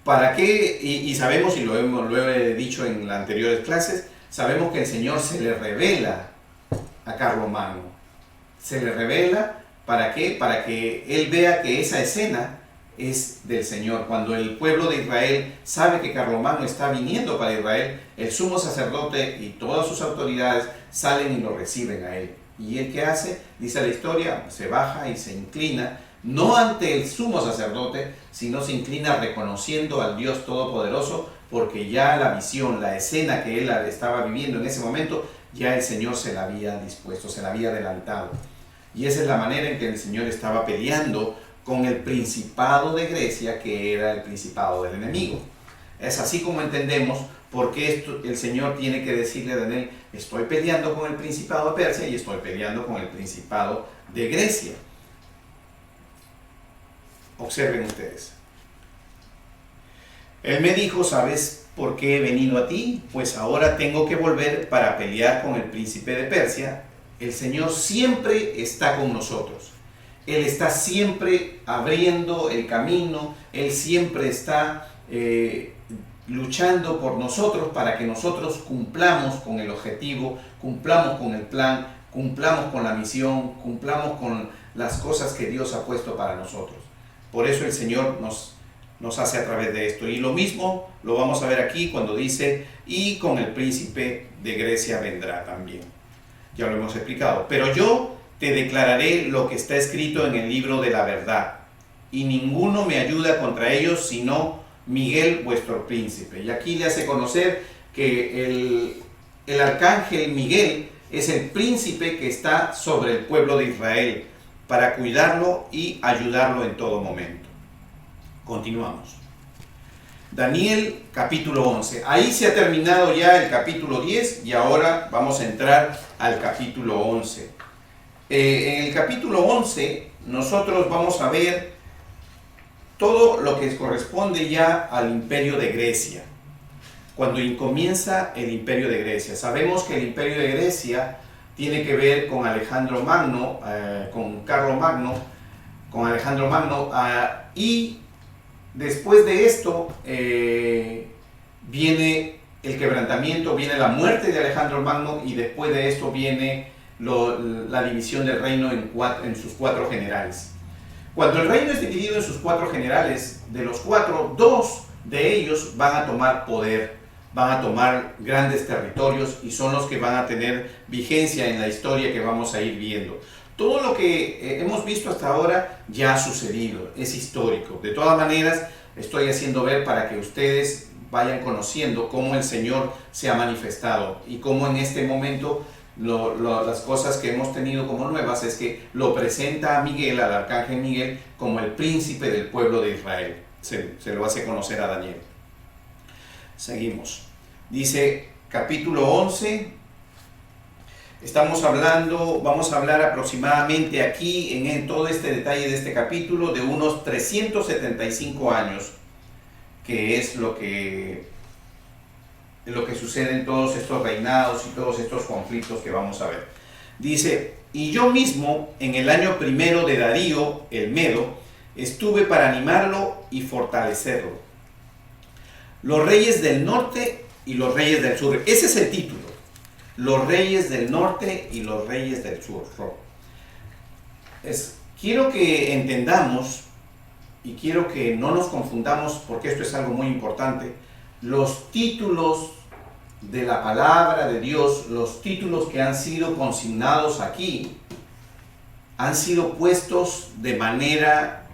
¿para qué? Y sabemos, y lo he dicho en las anteriores clases, sabemos que el Señor se le revela a Carlomagno. Se le revela, ¿para qué? Para que él vea que esa escena es del Señor. Cuando el pueblo de Israel sabe que Carlomagno está viniendo para Israel, el sumo sacerdote y todas sus autoridades salen y lo reciben a él. ¿Y él qué hace? Dice la historia, se baja y se inclina, no ante el sumo sacerdote, sino se inclina reconociendo al Dios Todopoderoso, porque ya la visión, la escena que él estaba viviendo en ese momento, ya el Señor se la había dispuesto, se la había adelantado. Y esa es la manera en que el Señor estaba peleando con el principado de Grecia, que era el principado del enemigo. Es así como entendemos por qué el Señor tiene que decirle a Daniel: estoy peleando con el principado de Persia y estoy peleando con el principado de Grecia. Observen ustedes. Él me dijo: ¿sabes por qué he venido a ti? Pues ahora tengo que volver para pelear con el príncipe de Persia. El Señor siempre está con nosotros. Él está siempre abriendo el camino. Él siempre está luchando por nosotros para que nosotros cumplamos con el objetivo, cumplamos con el plan, cumplamos con la misión, cumplamos con las cosas que Dios ha puesto para nosotros. Por eso el Señor nos nos hace a través de esto. Y lo mismo lo vamos a ver aquí cuando dice, y con el príncipe de Grecia vendrá también. Ya lo hemos explicado. Pero yo te declararé lo que está escrito en el libro de la verdad, y ninguno me ayuda contra ellos, sino Miguel, vuestro príncipe. Y aquí le hace conocer que el arcángel Miguel es el príncipe que está sobre el pueblo de Israel, para cuidarlo y ayudarlo en todo momento. Continuamos. Daniel capítulo 11. Ahí se ha terminado ya el capítulo 10 y ahora vamos a entrar al capítulo 11. En el capítulo 11 nosotros vamos a ver todo lo que corresponde ya al imperio de Grecia. Cuando comienza el imperio de Grecia. Sabemos que el imperio de Grecia tiene que ver con Alejandro Magno, con Alejandro Magno, y después de esto viene el quebrantamiento, viene la muerte de Alejandro Magno, y después de esto viene la división del reino en sus 4 generales. Cuando el reino es dividido en sus 4 generales, de los 4, 2 de ellos van a tomar poder, van a tomar grandes territorios y son los que van a tener vigencia en la historia que vamos a ir viendo. Todo lo que hemos visto hasta ahora ya ha sucedido, es histórico. De todas maneras, estoy haciendo ver para que ustedes vayan conociendo cómo el Señor se ha manifestado y cómo en este momento las cosas que hemos tenido como nuevas es que lo presenta a Miguel, al arcángel Miguel, como el príncipe del pueblo de Israel. Se lo hace conocer a Daniel. Seguimos. Dice capítulo 11. Vamos a hablar aproximadamente aquí, en todo este detalle de este capítulo, de unos 375 años, que es lo que sucede en todos estos reinados y todos estos conflictos que vamos a ver. Dice, y yo mismo, en el año primero de Darío, el Medo, estuve para animarlo y fortalecerlo. Los reyes del norte y los reyes del sur. Ese es el título. Los reyes del norte y los reyes del sur. Quiero que entendamos y quiero que no nos confundamos, porque esto es algo muy importante. Los títulos de la palabra de Dios, los títulos que han sido consignados aquí, han sido puestos de manera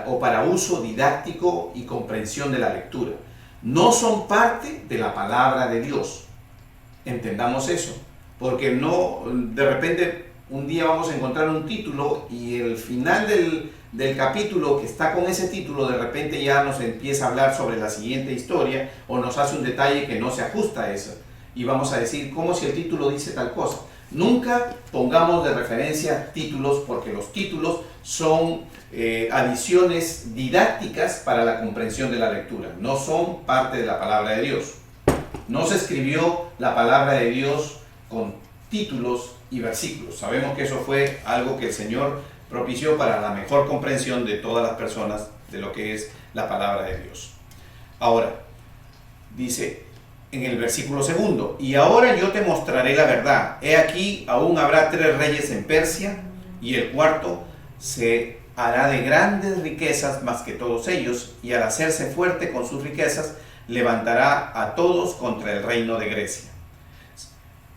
o para uso didáctico y comprensión de la lectura. No son parte de la palabra de Dios. Entendamos eso, porque no, de repente un día vamos a encontrar un título y el final del capítulo que está con ese título de repente ya nos empieza a hablar sobre la siguiente historia o nos hace un detalle que no se ajusta a eso y vamos a decir como si el título dice tal cosa. Nunca pongamos de referencia títulos, porque los títulos son adiciones didácticas para la comprensión de la lectura, no son parte de la palabra de Dios. No se escribió la palabra de Dios con títulos y versículos. Sabemos que eso fue algo que el Señor propició para la mejor comprensión de todas las personas de lo que es la palabra de Dios. Ahora, dice en el versículo 2, y ahora yo te mostraré la verdad. He aquí, aún habrá 3 reyes en Persia, y el cuarto se hará de grandes riquezas más que todos ellos, y al hacerse fuerte con sus riquezas, levantará a todos contra el reino de Grecia.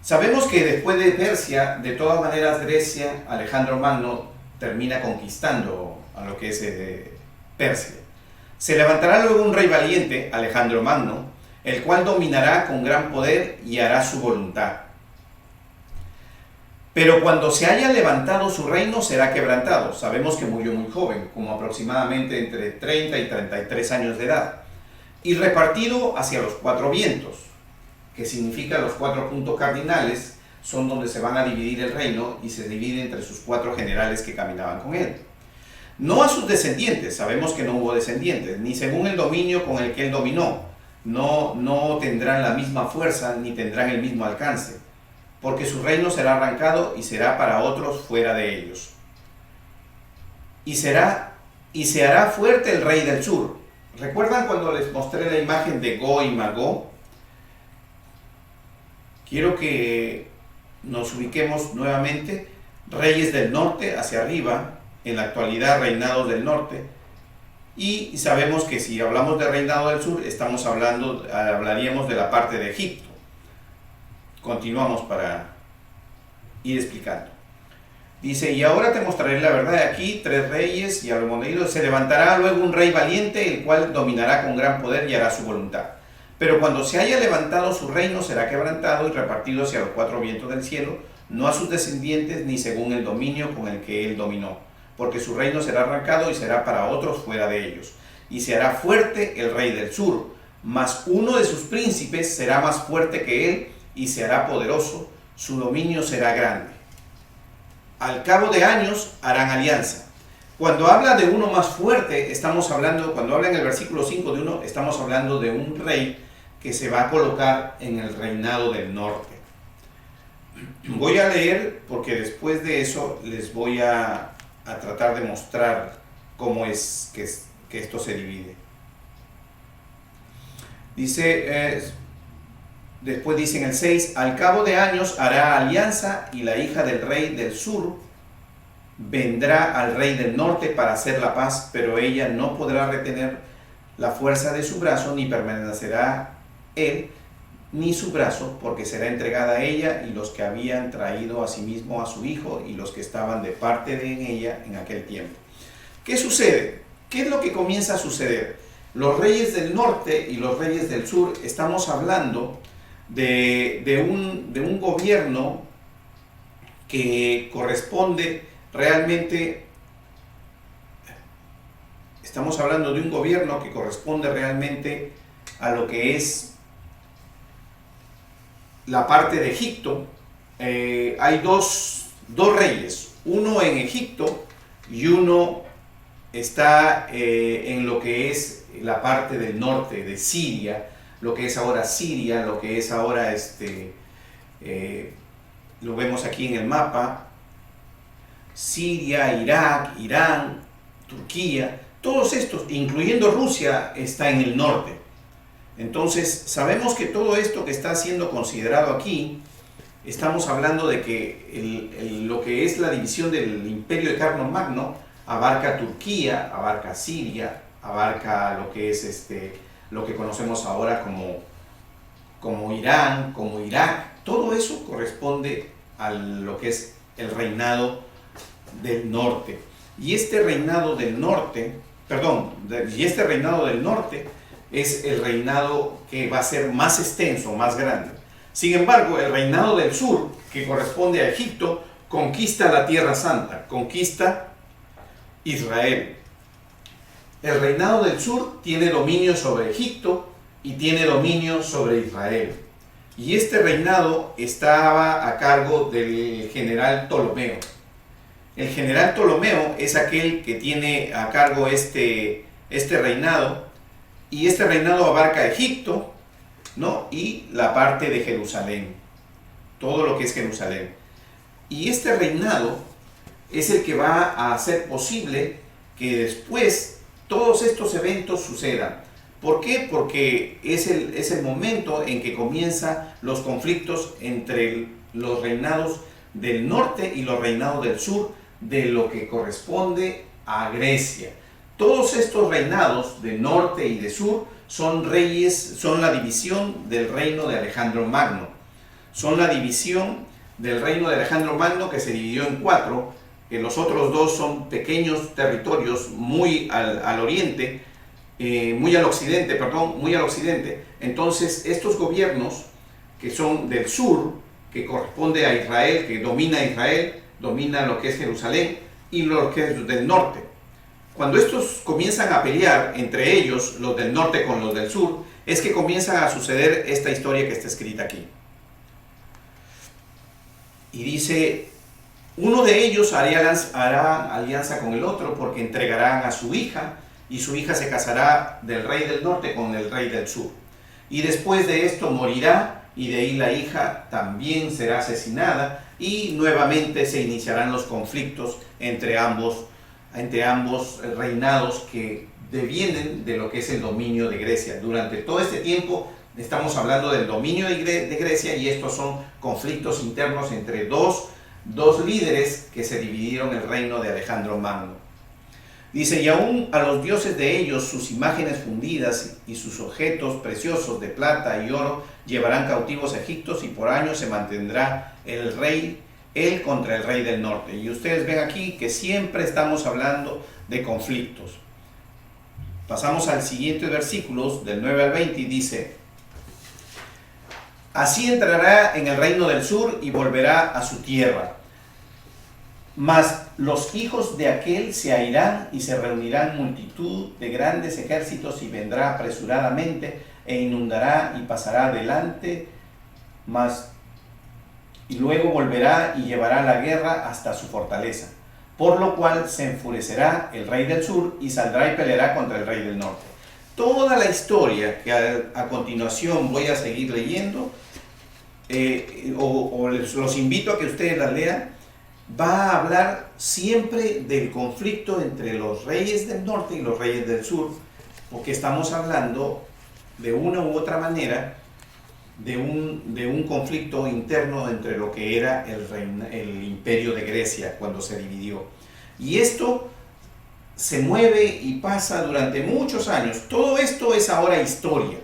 Sabemos que después de Persia, de todas maneras Grecia, Alejandro Magno termina conquistando a lo que es Persia. Se levantará luego un rey valiente, Alejandro Magno, el cual dominará con gran poder y hará su voluntad. Pero cuando se haya levantado su reino será quebrantado. Sabemos que murió muy joven, como aproximadamente entre 30 y 33 años de edad, y repartido hacia los 4 vientos, que significa los 4 puntos cardinales, son donde se van a dividir el reino y se divide entre sus 4 generales que caminaban con él. No a sus descendientes, sabemos que no hubo descendientes, ni según el dominio con el que él dominó. No tendrán la misma fuerza ni tendrán el mismo alcance, porque su reino será arrancado y será para otros fuera de ellos. Y se hará fuerte el rey del sur. ¿Recuerdan cuando les mostré la imagen de Go y Magog? Quiero que nos ubiquemos nuevamente. Reyes del norte hacia arriba, en la actualidad reinados del norte, Y sabemos que si hablamos del reinado del sur, hablaríamos de la parte de Egipto. Continuamos para ir explicando. Dice, y ahora te mostraré la verdad de aquí, 3 reyes, y habremos leído, se levantará luego un rey valiente, el cual dominará con gran poder y hará su voluntad. Pero cuando se haya levantado su reino, será quebrantado y repartido hacia los 4 vientos del cielo, no a sus descendientes, ni según el dominio con el que él dominó, porque su reino será arrancado y será para otros fuera de ellos. Y se hará fuerte el rey del sur, mas uno de sus príncipes será más fuerte que él, y se hará poderoso, su dominio será grande. Al cabo de años harán alianza. Cuando habla de uno más fuerte, cuando habla en el versículo 5 de uno, estamos hablando de un rey que se va a colocar en el reinado del norte. Voy a leer porque después de eso les voy a tratar de mostrar cómo es que esto se divide. Después dice en el 6, al cabo de años hará alianza y la hija del rey del sur vendrá al rey del norte para hacer la paz, pero ella no podrá retener la fuerza de su brazo, ni permanecerá él ni su brazo, porque será entregada a ella y los que habían traído a sí mismo a su hijo y los que estaban de parte de ella en aquel tiempo. ¿Qué sucede? ¿Qué es lo que comienza a suceder? Los reyes del norte y los reyes del sur, estamos hablando de un gobierno que corresponde realmente, estamos hablando de un gobierno que corresponde realmente a lo que es la parte de Egipto. Hay dos reyes, uno en Egipto y uno está en lo que es la parte del norte de Siria, lo que es ahora Siria, lo que es ahora lo vemos aquí en el mapa, Siria, Irak, Irán, Turquía, todos estos, incluyendo Rusia, está en el norte. Entonces, sabemos que todo esto que está siendo considerado aquí, estamos hablando de que lo que es la división del imperio de Carlomagno abarca Turquía, abarca Siria, abarca lo que es lo que conocemos ahora como Irán, como Irak. Todo eso corresponde a lo que es el reinado del norte. Y este reinado del norte, es el reinado que va a ser más extenso, más grande. Sin embargo, el reinado del sur, que corresponde a Egipto, conquista la Tierra Santa, conquista Israel. El reinado del sur tiene dominio sobre Egipto y tiene dominio sobre Israel. Y este reinado estaba a cargo del general Ptolomeo. El general Ptolomeo es aquel que tiene a cargo este reinado, y este reinado abarca Egipto, ¿no? Y la parte de Jerusalén, todo lo que es Jerusalén. Y este reinado es el que va a hacer posible que después todos estos eventos sucedan. ¿Por qué? Porque es el momento en que comienzan los conflictos entre los reinados del norte y los reinados del sur, de lo que corresponde a Grecia. Todos estos reinados de norte y de sur son reyes, son la división del reino de Alejandro Magno. Son la división del reino de Alejandro Magno, que se dividió en 4, que los otros 2 son pequeños territorios muy al oriente, muy al occidente. Entonces, estos gobiernos que son del sur, que corresponde a Israel, que domina lo que es Jerusalén, y lo que es del norte. Cuando estos comienzan a pelear entre ellos, los del norte con los del sur, es que comienza a suceder esta historia que está escrita aquí. Y dice, uno de ellos hará alianza con el otro, porque entregarán a su hija, y su hija se casará del rey del norte con el rey del sur. Y después de esto morirá, y de ahí la hija también será asesinada, y nuevamente se iniciarán los conflictos entre ambos reinados que devienen de lo que es el dominio de Grecia. Durante todo este tiempo estamos hablando del dominio de Grecia, y estos son conflictos internos entre dos líderes que se dividieron el reino de Alejandro Magno. Dice, y aún a los dioses de ellos, sus imágenes fundidas y sus objetos preciosos de plata y oro llevarán cautivos a Egipto, y por años se mantendrá el rey, él contra el rey del norte. Y ustedes ven aquí que siempre estamos hablando de conflictos. Pasamos al siguiente versículos, del 9 al 20, y dice, así entrará en el reino del sur y volverá a su tierra. Mas los hijos de aquel se airán y se reunirán multitud de grandes ejércitos y vendrá apresuradamente e inundará y pasará adelante, y luego volverá y llevará la guerra hasta su fortaleza. Por lo cual se enfurecerá el rey del sur y saldrá y peleará contra el rey del norte. Toda la historia que a continuación voy a seguir leyendo, los invito a que ustedes la lean, va a hablar siempre del conflicto entre los reyes del norte y los reyes del sur, porque estamos hablando de una u otra manera de un conflicto interno entre lo que era el imperio de Grecia cuando se dividió. Y esto se mueve y pasa durante muchos años. Todo esto es ahora historia.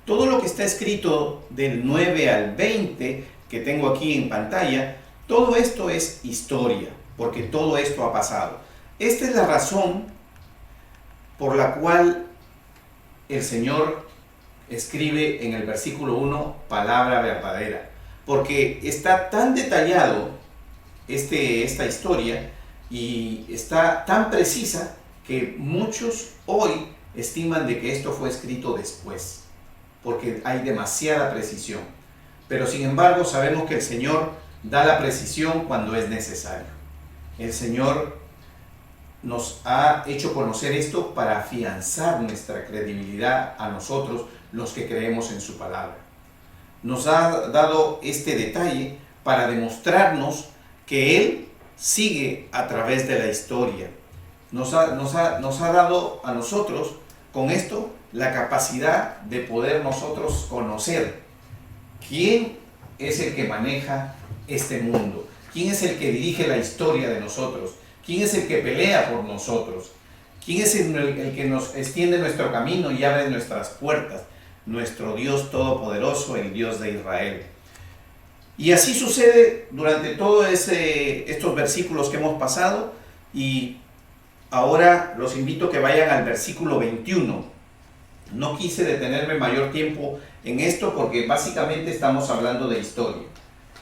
Todo lo que está escrito del 9 al 20 que tengo aquí en pantalla, todo esto es historia, porque todo esto ha pasado. Esta es la razón por la cual el Señor escribe en el versículo 1, palabra verdadera, porque está tan detallado esta historia y está tan precisa que muchos hoy estiman de que esto fue escrito después, porque hay demasiada precisión. Pero sin embargo sabemos que el Señor da la precisión cuando es necesario. El Señor nos ha hecho conocer esto para afianzar nuestra credibilidad a nosotros, los que creemos en su palabra. Nos ha dado este detalle para demostrarnos que Él sigue a través de la historia. Nos ha dado a nosotros con esto la capacidad de poder nosotros conocer quién es el que maneja este mundo, quién es el que dirige la historia de nosotros, quién es el que pelea por nosotros, quién es el que nos extiende nuestro camino y abre nuestras puertas, nuestro Dios todopoderoso, el Dios de Israel. Y así sucede durante todos estos versículos que hemos pasado, y ahora los invito a que vayan al versículo 21. No quise detenerme mayor tiempo en esto porque básicamente estamos hablando de historia.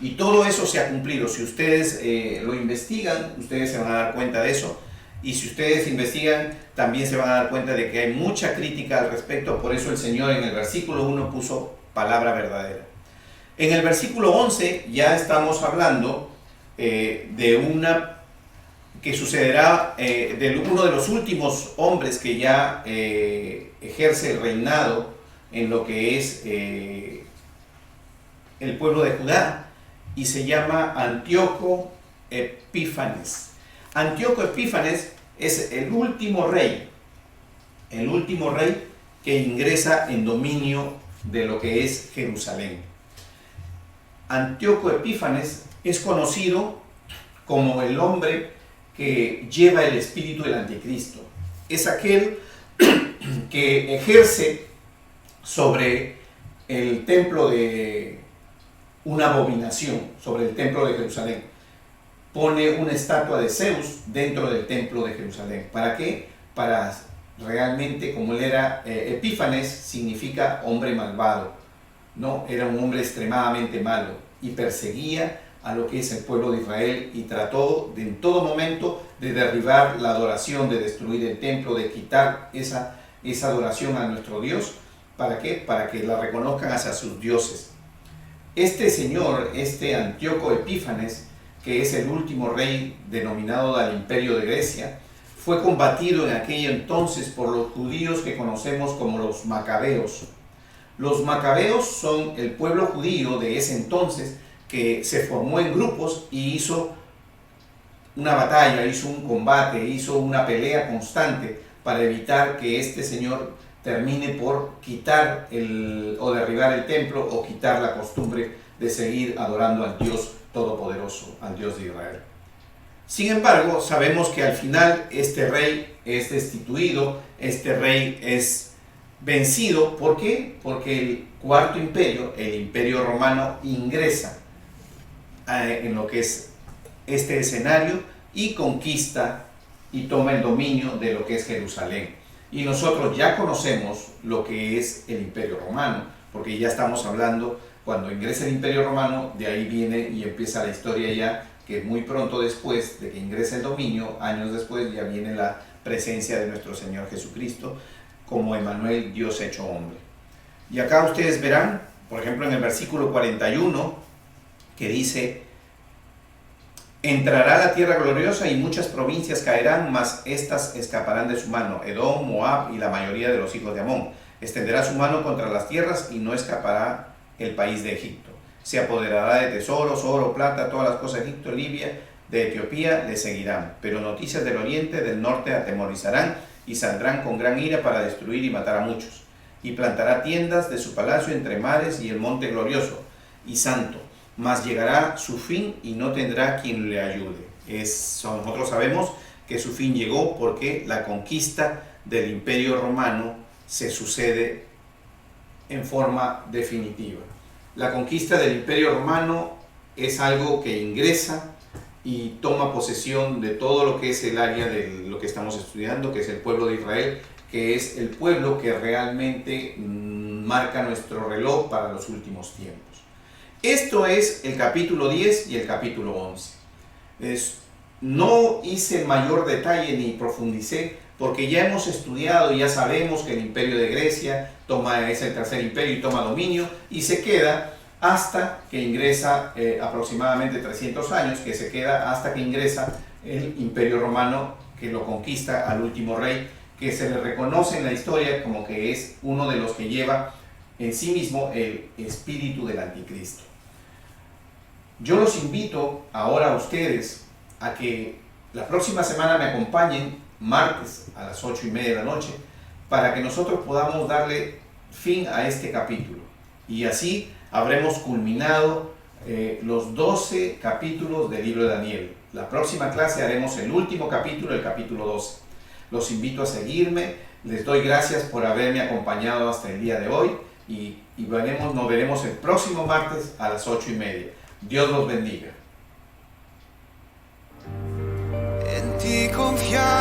Y todo eso se ha cumplido. Si ustedes lo investigan, ustedes se van a dar cuenta de eso. Y si ustedes investigan, también se van a dar cuenta de que hay mucha crítica al respecto. Por eso el Señor en el versículo 1 puso palabra verdadera. En el versículo 11 ya estamos hablando de una que sucederá, de uno de los últimos hombres que ya ejerce el reinado en lo que es el pueblo de Judá, y se llama Antíoco Epífanes. Antíoco Epífanes es el último rey que ingresa en dominio de lo que es Jerusalén. Antíoco Epífanes es conocido como el hombre que lleva el espíritu del anticristo. Es aquel que ejerce sobre el templo de una abominación, sobre el templo de Jerusalén. Pone una estatua de Zeus dentro del templo de Jerusalén. ¿Para qué? Para realmente, como él era, Epífanes significa hombre malvado, ¿no? Era un hombre extremadamente malo y perseguía a lo que es el pueblo de Israel, y trató en todo momento de derribar la adoración, de destruir el templo, de quitar esa adoración a nuestro Dios. ¿Para qué? Para que la reconozcan hacia sus dioses. Este señor, este Antíoco Epífanes, que es el último rey denominado del imperio de Grecia, fue combatido en aquel entonces por los judíos que conocemos como los macabeos. Los macabeos son el pueblo judío de ese entonces que se formó en grupos y hizo una batalla, hizo un combate, hizo una pelea constante para evitar que este señor termine por quitar o derribar el templo, o quitar la costumbre de seguir adorando al Dios todopoderoso, al Dios de Israel. Sin embargo, sabemos que al final este rey es destituido, este rey es vencido. ¿Por qué? Porque el cuarto imperio, el imperio romano, ingresa en lo que es este escenario y conquista y toma el dominio de lo que es Jerusalén. Y nosotros ya conocemos lo que es el imperio romano, porque ya estamos hablando, cuando ingresa el imperio romano, de ahí viene y empieza la historia ya, que muy pronto después de que ingrese el dominio, años después, ya viene la presencia de nuestro Señor Jesucristo como Emmanuel, Dios hecho hombre. Y acá ustedes verán, por ejemplo, en el versículo 41, que dice: entrará la tierra gloriosa y muchas provincias caerán, mas estas escaparán de su mano: Edom, Moab y la mayoría de los hijos de Amón. Extenderá su mano contra las tierras y no escapará el país de Egipto. Se apoderará de tesoros, oro, plata, todas las cosas de Egipto, Libia, de Etiopía le seguirán. Pero noticias del oriente, del norte atemorizarán y saldrán con gran ira para destruir y matar a muchos. Y plantará tiendas de su palacio entre mares y el monte glorioso y santo. Mas llegará su fin y no tendrá quien le ayude. Nosotros sabemos que su fin llegó porque la conquista del imperio romano se sucede en forma definitiva. La conquista del imperio romano es algo que ingresa y toma posesión de todo lo que es el área de lo que estamos estudiando, que es el pueblo de Israel, que es el pueblo que realmente marca nuestro reloj para los últimos tiempos. Esto es el capítulo 10 y el capítulo 11. No hice mayor detalle ni profundicé, porque ya hemos estudiado y ya sabemos que el imperio de Grecia es el tercer imperio y toma dominio y se queda hasta que ingresa aproximadamente 300 años, que se queda hasta que ingresa el imperio romano, que lo conquista al último rey, que se le reconoce en la historia como que es uno de los que lleva en sí mismo el espíritu del anticristo. Yo los invito ahora a ustedes a que la próxima semana me acompañen martes a las 8:30 de la noche para que nosotros podamos darle fin a este capítulo y así habremos culminado los 12 capítulos del libro de Daniel. La próxima clase haremos el último capítulo, el capítulo 12. Los invito a seguirme, les doy gracias por haberme acompañado hasta el día de hoy y nos veremos el próximo martes a las 8:30. Dios los bendiga. En ti confiar.